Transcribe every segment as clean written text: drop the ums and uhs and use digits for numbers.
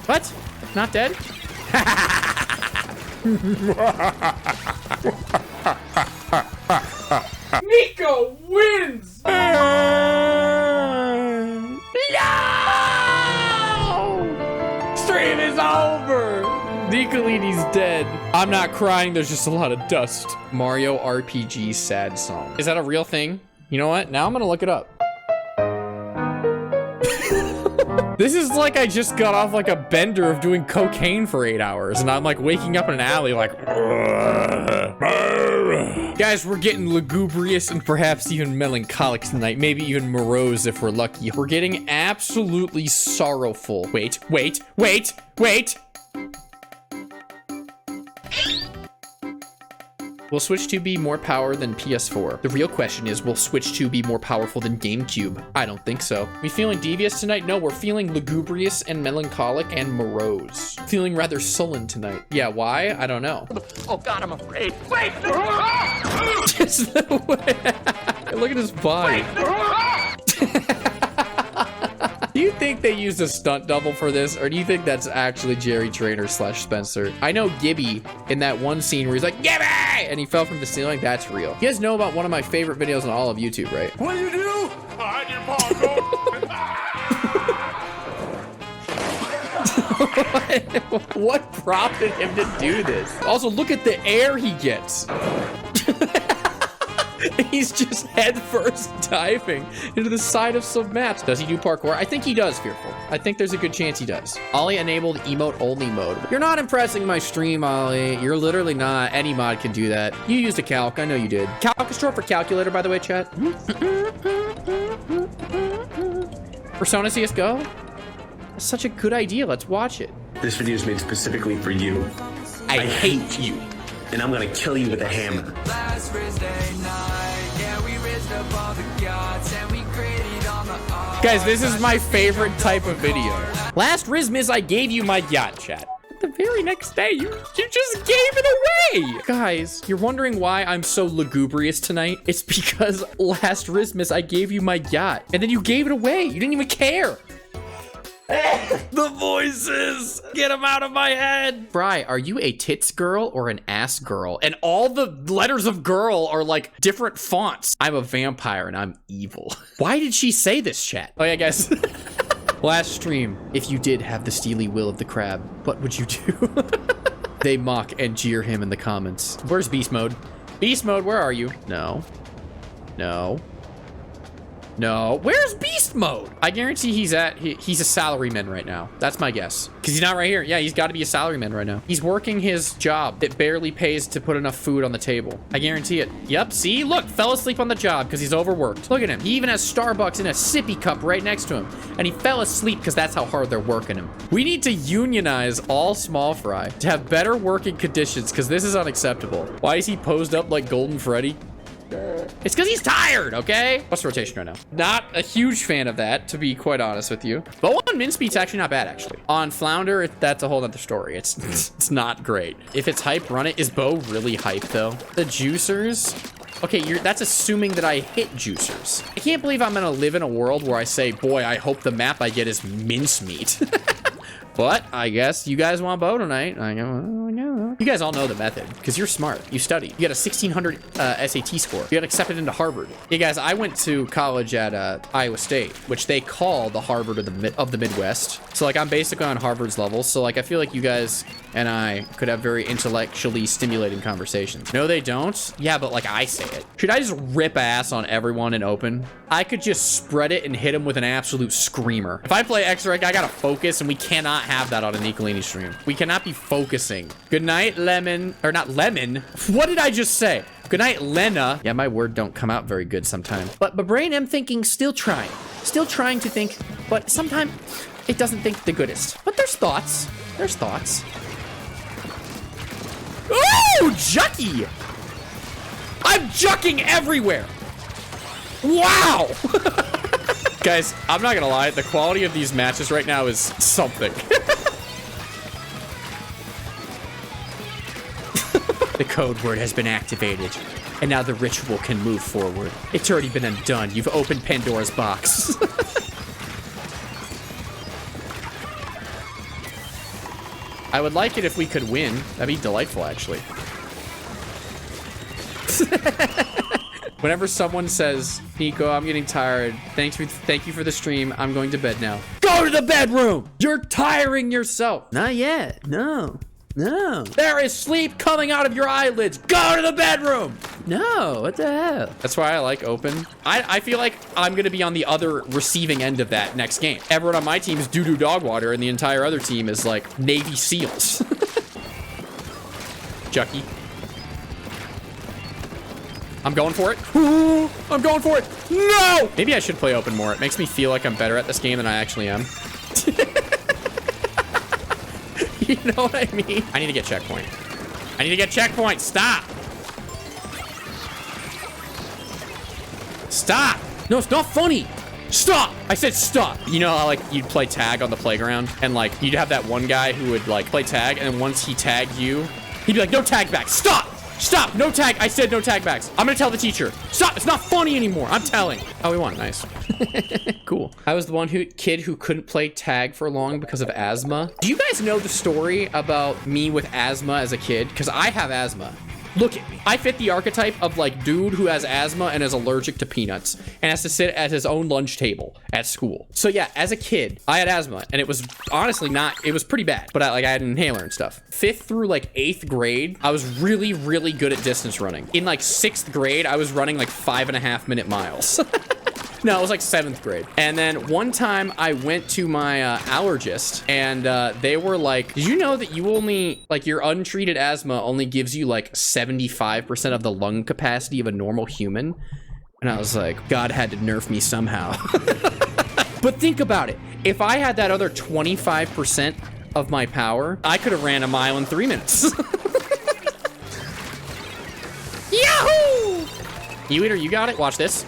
What? Not dead? Niko wins! No! Stream is over! Nikolini's dead. I'm not crying, there's just a lot of dust. Mario RPG sad song. Is that a real thing? You know what? Now I'm gonna look it up. This is like I just got off like a bender of doing cocaine for 8 hours and I'm like waking up in an alley like guys, we're getting lugubrious and perhaps even melancholic tonight, maybe even morose if we're lucky. We're getting absolutely sorrowful. Wait. Will Switch 2 be more power than PS4? The real question is, will Switch 2 be more powerful than GameCube? I don't think so. We feeling devious tonight? No, we're feeling lugubrious and melancholic and morose. Feeling rather sullen tonight. Yeah, why? I don't know. Oh God, I'm afraid. Wait! Just no way. Look at his body. Do you think they used a stunt double for this, or do you think that's actually Jerry Trainer / Spencer? I know Gibby in that one scene where he's like, Gibby! And he fell from the ceiling. That's real. You guys know about one of my favorite videos on all of YouTube, right? What do you do? I did parkour. What prompted him to do this? Also, look at the air he gets. He's just head first diving into the side of some mats. Does he do parkour? I think he does, Fearful. I think there's a good chance he does. Ollie enabled emote only mode. You're not impressing my stream, Ollie. You're literally not. Any mod can do that. You used a calc. I know you did. Calc is short for calculator, by the way, chat. Persona CSGO? That's such a good idea. Let's watch it. This video is made specifically for you. I hate you. And I'm gonna kill you with a hammer. Guys, this is my favorite type of video. Last Rizmiz, I gave you my yacht, chat. The very next day, you just gave it away. Guys, you're wondering why I'm so lugubrious tonight? It's because last Rizmiz, I gave you my yacht, and then you gave it away. You didn't even care. The voices, get them out of my head. Bri, are you a tits girl or an ass girl? And all the letters of girl are like different fonts. I'm a vampire and I'm evil. Why did she say this, chat? Oh yeah, guys. Last stream, if you did have the steely will of the crab, what would you do? They mock and jeer him in the comments. Where's beast mode? Beast mode, where are you? No. Where's beast mode? I guarantee he's a salaryman right now. That's my guess. Because he's not right here. Yeah, he's got to be a salaryman right now. He's working his job that barely pays to put enough food on the table. I guarantee it. Yep, see? Look, fell asleep on the job because he's overworked. Look at him. He even has Starbucks in a sippy cup right next to him. And he fell asleep because that's how hard they're working him. We need to unionize all small fry to have better working conditions because this is unacceptable. Why is he posed up like Golden Freddy? It's because he's tired, okay? What's the rotation right now? Not a huge fan of that, to be quite honest with you. Bow on min speed's actually not bad, actually. On Flounder, that's a whole other story. It's not great. If it's hype, run it. Is Bow really hype, though? The juicers? Okay, that's assuming that I hit juicers. I can't believe I'm gonna live in a world where I say, boy, I hope the map I get is mincemeat. But I guess you guys want Bow tonight. I know. You guys all know the method because you're smart. You study. You got a 1600 SAT score. You got accepted into Harvard. Hey guys, I went to college at Iowa State, which they call the Harvard of the Midwest. So like I'm basically on Harvard's level. So like I feel like you guys and I could have very intellectually stimulating conversations. No, they don't. Yeah, but like I say it. Should I just rip ass on everyone in open? I could just spread it and hit him with an absolute screamer. If I play X-Reg, I gotta focus, and we cannot have that on a Nikolini stream. We cannot be focusing. Good night, Lemon. Or not Lemon. What did I just say? Good night, Lena. Yeah, my word don't come out very good sometimes. But brain am thinking, still trying to think, but sometimes it doesn't think the goodest. But there's thoughts. There's thoughts. Ooh, Jucky! I'm jucking everywhere. Wow. Guys, I'm not gonna lie. The quality of these matches right now is something. The code word has been activated, and now the ritual can move forward. It's already been undone. You've opened Pandora's box. I would like it if we could win. That'd be delightful, actually. Whenever someone says, Nico, I'm getting tired. Thank you for the stream. I'm going to bed now. Go to the bedroom. You're tiring yourself. Not yet. No. There is sleep coming out of your eyelids. Go to the bedroom. No, what the hell? That's why I like open. I feel like I'm going to be on the other receiving end of that next game. Everyone on my team is doo-doo dog water, and the entire other team is like Navy SEALs. Chucky. I'm going for it. Ooh, I'm going for it. No! Maybe I should play open more. It makes me feel like I'm better at this game than I actually am. You know what I mean? I need to get checkpoint. I need to get checkpoint. Stop. Stop. No, it's not funny. Stop. I said stop. You know how like you'd play tag on the playground and like you'd have that one guy who would like play tag, and then once he tagged you, he'd be like, no tag back. Stop. Stop. No tag. I said no tag backs. I'm going to tell the teacher. Stop. It's not funny anymore. I'm telling. Oh, we won. Nice. Cool. I was the one kid who couldn't play tag for long because of asthma. Do you guys know the story about me with asthma as a kid? Because I have asthma. Look at me. I fit the archetype of like dude who has asthma and is allergic to peanuts and has to sit at his own lunch table at school. So yeah, as a kid, I had asthma and it was honestly it was pretty bad, but I had an inhaler and stuff. 5th through like 8th grade, I was really, really good at distance running. In like 6th grade, I was running like 5.5-minute miles. No, it was like 7th grade. And then one time I went to my allergist and they were like, did you know that you only, like your untreated asthma only gives you like 75% of the lung capacity of a normal human? And I was like, God had to nerf me somehow. But think about it. If I had that other 25% of my power, I could have ran a mile in 3 minutes. Yahoo! You-eater, you got it? Watch this.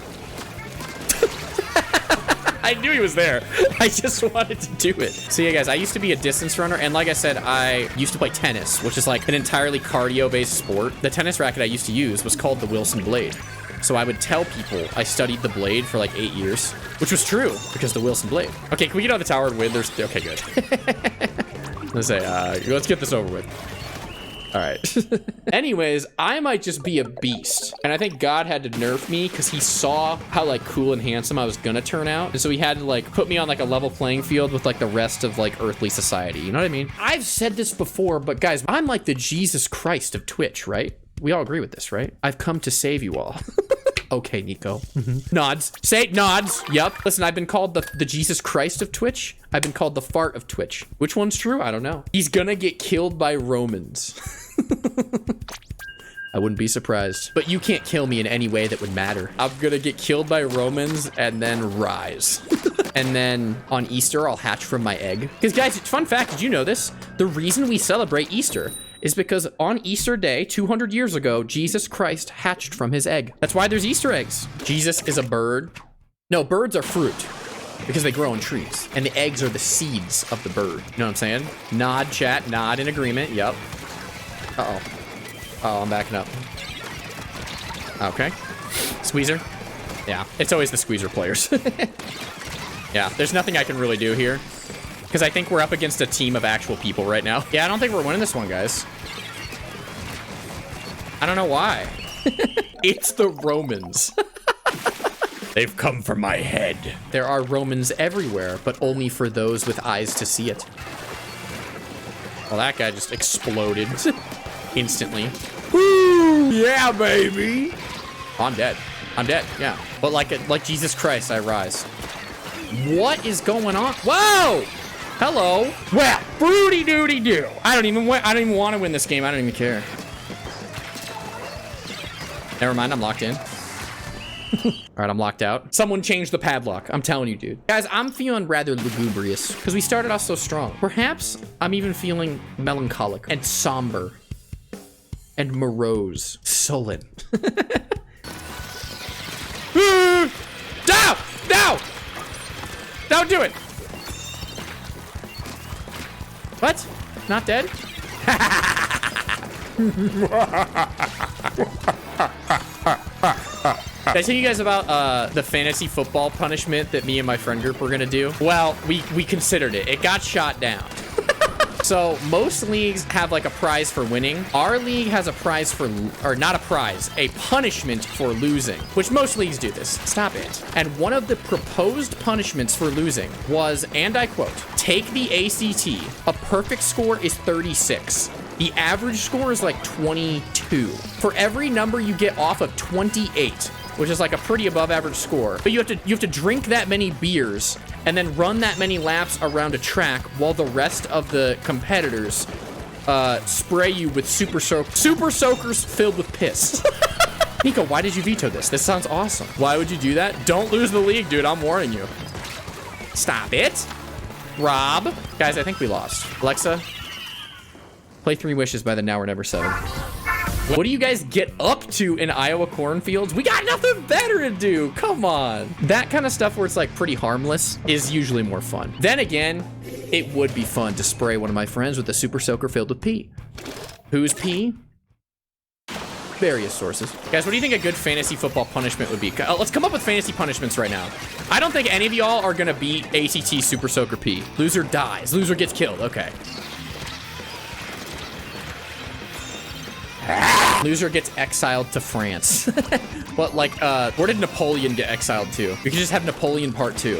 I knew he was there. I just wanted to do it. So yeah, guys, I used to be a distance runner. And like I said, I used to play tennis, which is like an entirely cardio-based sport. The tennis racket I used to use was called the Wilson Blade. So I would tell people I studied the blade for like 8 years, which was true because the Wilson Blade. Okay, can we get on the tower and win? Okay, good. Let's say, let's get this over with. All right. Anyways, I might just be a beast. And I think God had to nerf me because he saw how like cool and handsome I was gonna turn out. And so he had to like put me on like a level playing field with like the rest of like earthly society. You know what I mean? I've said this before, but guys, I'm like the Jesus Christ of Twitch, right? We all agree with this, right? I've come to save you all. Okay, Nico. Nods. Say nods. Yep. Listen, I've been called the Jesus Christ of Twitch. I've been called the fart of Twitch. Which one's true? I don't know. He's gonna get killed by Romans. I wouldn't be surprised. But you can't kill me in any way that would matter. I'm gonna get killed by Romans and then rise. And then on Easter, I'll hatch from my egg. Because guys, fun fact, did you know this? The reason we celebrate Easter is because on Easter Day, 200 years ago, Jesus Christ hatched from his egg. That's why there's Easter eggs. Jesus is a bird. No, birds are fruit because they grow in trees. And the eggs are the seeds of the bird. You know what I'm saying? Nod, chat, nod in agreement. Yep. Uh-oh. Oh, I'm backing up. Okay. Squeezer. Yeah, it's always the squeezer players. Yeah, there's nothing I can really do here. Because I think we're up against a team of actual people right now. Yeah, I don't think we're winning this one, guys. I don't know why. It's the Romans. They've come for my head. There are Romans everywhere, but only for those with eyes to see it. Well, that guy just exploded instantly. Woo! Yeah, baby. Oh, I'm dead. I'm dead. Yeah. But like Jesus Christ, I rise. What is going on? Whoa! Hello. Well, fruity doody doo. I don't even want to win this game. I don't even care. Never mind. I'm locked in. All right, I'm locked out. Someone changed the padlock. I'm telling you, dude. Guys, I'm feeling rather lugubrious because we started off so strong. Perhaps I'm even feeling melancholic and somber and morose, sullen. No! No! Don't do it. What? Not dead? Did I tell you guys about the fantasy football punishment that me and my friend group were gonna do? Well, we considered it. It got shot down. So most leagues have like a prize for winning. Our league has a prize for, or not a prize, a punishment for losing, which most leagues do this. Stop it. And one of the proposed punishments for losing was, and I quote, take the ACT. A perfect score is 36. The average score is like 22. For every number you get off of 28, which is like a pretty above average score, but you have to drink that many beers and then run that many laps around a track while the rest of the competitors spray you with super soakers filled with piss. Niko, why did you veto this? This sounds awesome. Why would you do that? Don't lose the league, dude. I'm warning you. Stop it. Rob. Guys, I think we lost. Alexa, play 3 Wishes by the Now or Never 7. What do you guys get up to in Iowa cornfields? We got nothing better to do. Come on. That kind of stuff where it's like pretty harmless is usually more fun. Then again, it would be fun to spray one of my friends with a super soaker filled with pee. Whose pee? Various sources. Guys, what do you think a good fantasy football punishment would be? Let's come up with fantasy punishments right now. I don't think any of y'all are gonna beat ACT super soaker pee. Loser dies. Loser gets killed. Okay. Loser gets exiled to France. But like, where did Napoleon get exiled to? We could just have Napoleon Part 2.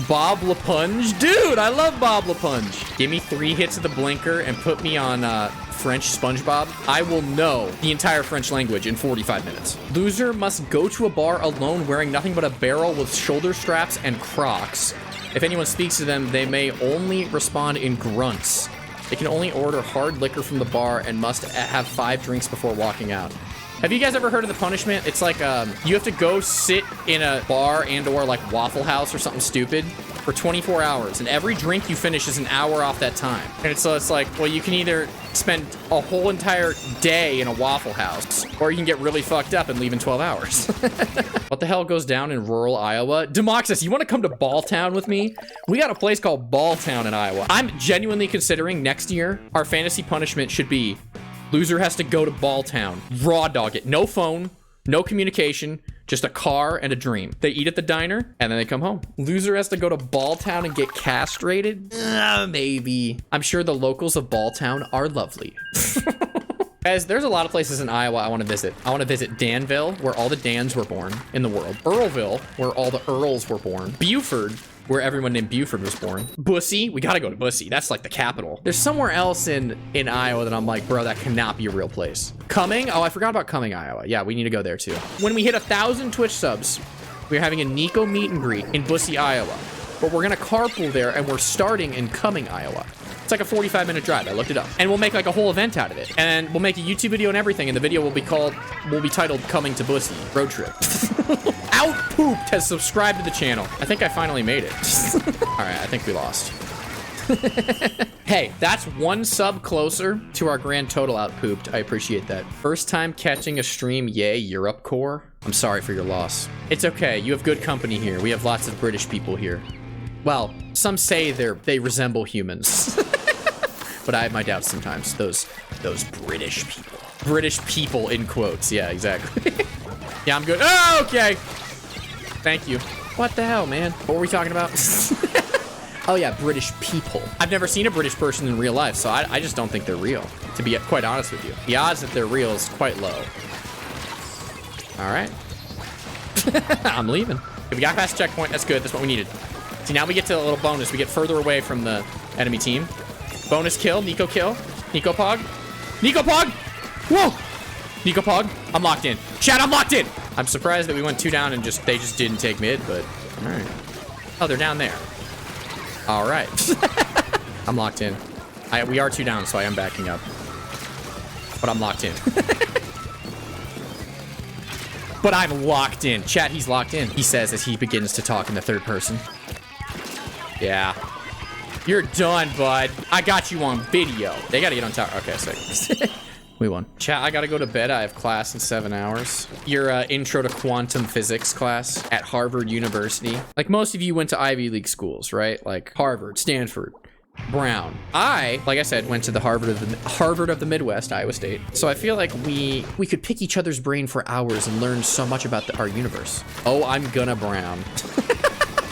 Bob LaPunge? Dude, I love Bob LaPunge. Give me 3 hits of the blinker and put me on French SpongeBob. I will know the entire French language in 45 minutes. Loser must go to a bar alone wearing nothing but a barrel with shoulder straps and Crocs. If anyone speaks to them, they may only respond in grunts. They can only order hard liquor from the bar and must have 5 drinks before walking out. Have you guys ever heard of the punishment? It's like, you have to go sit in a bar and or like Waffle House or something stupid for 24 hours. And every drink you finish is an hour off that time. And so it's like, well, you can either spend a whole entire day in a Waffle House, or you can get really fucked up and leave in 12 hours. What the hell goes down in rural Iowa? Demoxys, you want to come to Balltown with me? We got a place called Balltown in Iowa. I'm genuinely considering next year, our fantasy punishment should be loser has to go to Balltown, raw dog it, no phone, no communication, just a car and a dream. They eat at the diner and then they come home. Loser has to go to Balltown and get castrated? Maybe. I'm sure the locals of Balltown are lovely. Guys, there's a lot of places in Iowa I want to visit. I want to visit Danville, where all the Dans were born in the world. Earlville, where all the Earls were born. Buford, where everyone named Buford was born. Bussy, we gotta go to Bussy. That's like the capital. There's somewhere else in Iowa that I'm like, bro, that cannot be a real place. Cumming? Oh, I forgot about Cumming, Iowa. Yeah, we need to go there too. When we hit 1,000 Twitch subs, we're having a Niko meet and greet in Bussy, Iowa. But we're gonna carpool there and we're starting in Cumming, Iowa. It's like a 45-minute drive. I looked it up. And we'll make like a whole event out of it. And we'll make a YouTube video and everything. And the video will be titled Coming to Bussy Road Trip. Outpooped has subscribed to the channel. I think I finally made it. All right, I think we lost. Hey, that's 1 sub closer to our grand total outpooped. I appreciate that. First time catching a stream, yay, Europe core. I'm sorry for your loss. It's okay, you have good company here. We have lots of British people here. Well, some say they resemble humans. But I have my doubts sometimes. Those British people. British people in quotes. Yeah, exactly. Yeah, I'm good. Oh, okay. Thank you. What the hell, man? What were we talking about? Oh yeah, British people. I've never seen a British person in real life, so I just don't think they're real, to be quite honest with you. The odds that they're real is quite low. All right. I'm leaving. Okay, we got past the checkpoint. That's good. That's what we needed. See, now we get to a little bonus. We get further away from the enemy team. Bonus kill, Niko kill. Niko Pog. Niko Pog! Whoa! Niko Pog, I'm locked in. Chat, I'm locked in! I'm surprised that we went 2 down and they just didn't take mid, but all right. Oh, they're down there. All right. I'm locked in. We are 2 down, so I am backing up. But I'm locked in. But I'm locked in. Chat, he's locked in. He says as he begins to talk in the 3rd person. Yeah. You're done, bud. I got you on video. They gotta get on top. Okay, sick. We won. Chat, I gotta go to bed. I have class in 7 hours. Your intro to quantum physics class at Harvard University. Like most of you went to Ivy League schools, right? Like Harvard, Stanford, Brown. Like I said, went to the Harvard of the Midwest, Iowa State. So I feel like we could pick each other's brain for hours and learn so much about our universe. Oh, I'm gonna Brown.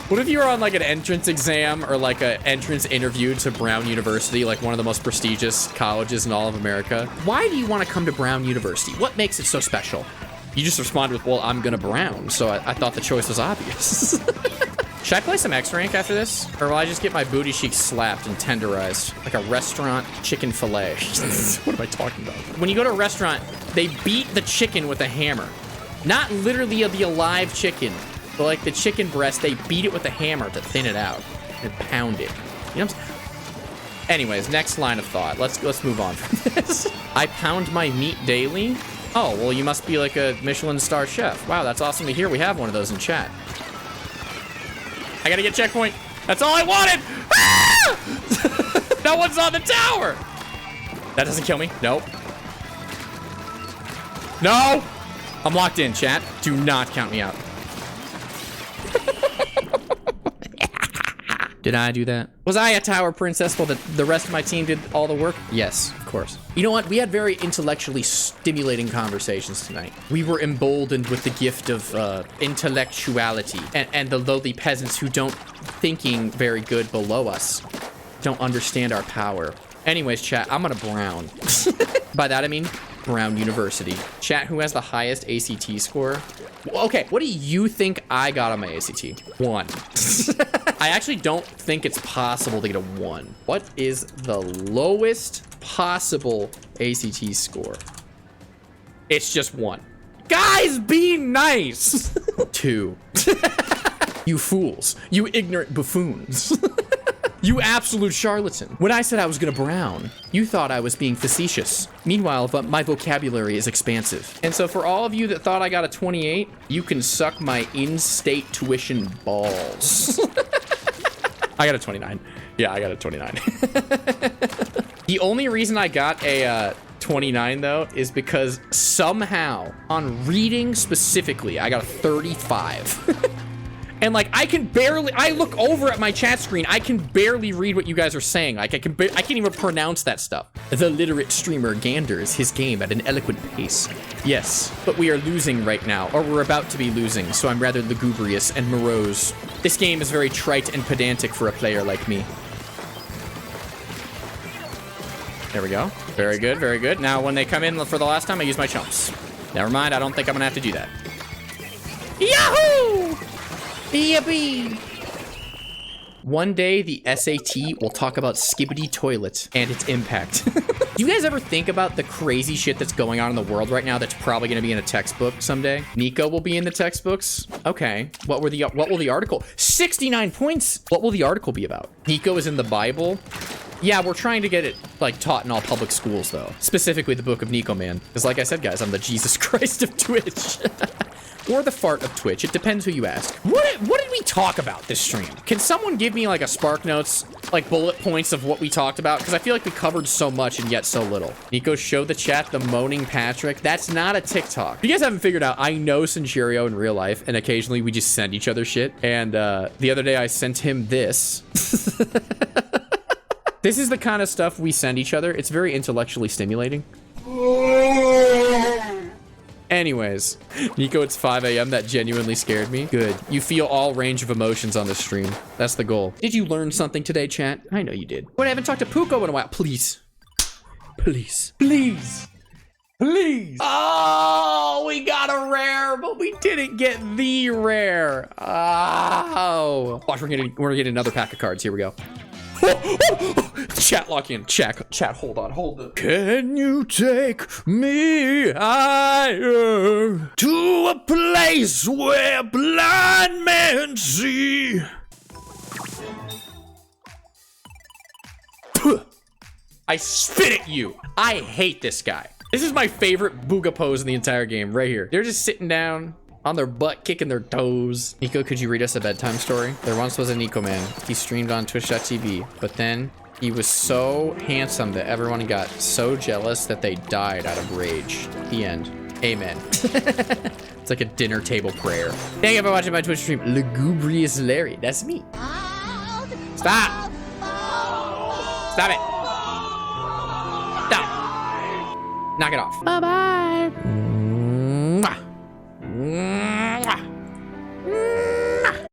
What if you were on like an entrance exam or like an entrance interview to Brown University, like one of the most prestigious colleges in all of America? Why do you want to come to Brown University? What makes it so special? You just responded with, well, I'm gonna Brown, so I thought the choice was obvious. Should I play some X-Rank after this? Or will I just get my booty cheeks slapped and tenderized? Like a restaurant chicken fillet. What am I talking about? When you go to a restaurant, they beat the chicken with a hammer. Not literally the alive chicken, but like the chicken breast, they beat it with a hammer to thin it out and pound it. You know what I'm saying? Anyways, next line of thought. Let's move on from this. I pound my meat daily. Oh, well, you must be like a Michelin star chef. Wow, that's awesome to hear. We have one of those in chat. I gotta get checkpoint. That's all I wanted. Ah! No one's on the tower. That doesn't kill me. Nope. No. I'm locked in, chat. Do not count me out. Did I do that? Was I a tower princess while the rest of my team did all the work? Yes, of course. You know what? We had very intellectually stimulating conversations tonight. We were emboldened with the gift of intellectuality. And the lowly peasants who don't thinking very good below us don't understand our power. Anyways, chat, I'm gonna Brown. By that I mean Brown University. Chat, who has the highest ACT score? Okay, what do you think I got on my ACT? 1. I actually don't think it's possible to get a 1. What is the lowest possible ACT score? It's just 1. Guys, be nice! 2. You fools. You ignorant buffoons. You absolute charlatan. When I said I was gonna Brown, you thought I was being facetious. Meanwhile, my vocabulary is expansive. And so for all of you that thought I got a 28, you can suck my in-state tuition balls. I got a 29. Yeah, I got a 29. The only reason I got a 29 though is because somehow on reading specifically, I got a 35. And like, I look over at my chat screen, I can barely read what you guys are saying. Like, I can't even pronounce that stuff. The literate streamer ganders his game at an eloquent pace. Yes, but we are losing right now, or we're about to be losing, so I'm rather lugubrious and morose. This game is very trite and pedantic for a player like me. There we go. Very good, very good. Now, when they come in for the last time, I use my chumps. Never mind, I don't think I'm gonna have to do that. Yahoo! Yippee! One day, the SAT will talk about Skibbity Toilet and its impact. Do you guys ever think about the crazy shit that's going on in the world right now that's probably going to be in a textbook someday? Nico will be in the textbooks? Okay. What will the article? 69 points! What will the article be about? Nico is in the Bible? Yeah, we're trying to get it, like, taught in all public schools, though. Specifically the Book of Nico, man. Because like I said, guys, I'm the Jesus Christ of Twitch. Or the fart of Twitch. It depends who you ask. What did we talk about this stream? Can someone give me like a Spark Notes, like bullet points of what we talked about? Because I feel like we covered so much and yet so little. Nico, show the chat the moaning Patrick. That's not a TikTok. If you guys haven't figured out, I know Sincherio in real life, and occasionally we just send each other shit. And the other day I sent him this. This is the kind of stuff we send each other. It's very intellectually stimulating. Anyways, Nico, it's 5 a.m. That genuinely scared me. Good. You feel all range of emotions on the stream. That's the goal. Did you learn something today, chat? I know you did. But I haven't talked to Puko in a while. Please. Please. Please. Please. Oh, we got a rare, but we didn't get the rare. Oh. Watch, we're gonna get another pack of cards. Here we go. Chat, lock in. Chat, hold on, hold on. Can you take me higher to a place where blind men see? I spit at you. I hate this guy. This is my favorite booga pose in the entire game, right here. They're just sitting down on their butt, kicking their toes. Nico, could you read us a bedtime story? There once was a Nico man. He streamed on twitch.tv, but then he was so handsome that everyone got so jealous that they died out of rage. The end. Amen. It's like a dinner table prayer. Thank you for watching my Twitch stream. Lugubrious Larry. That's me. Stop. Stop it. Stop. Knock it off. Bye-bye.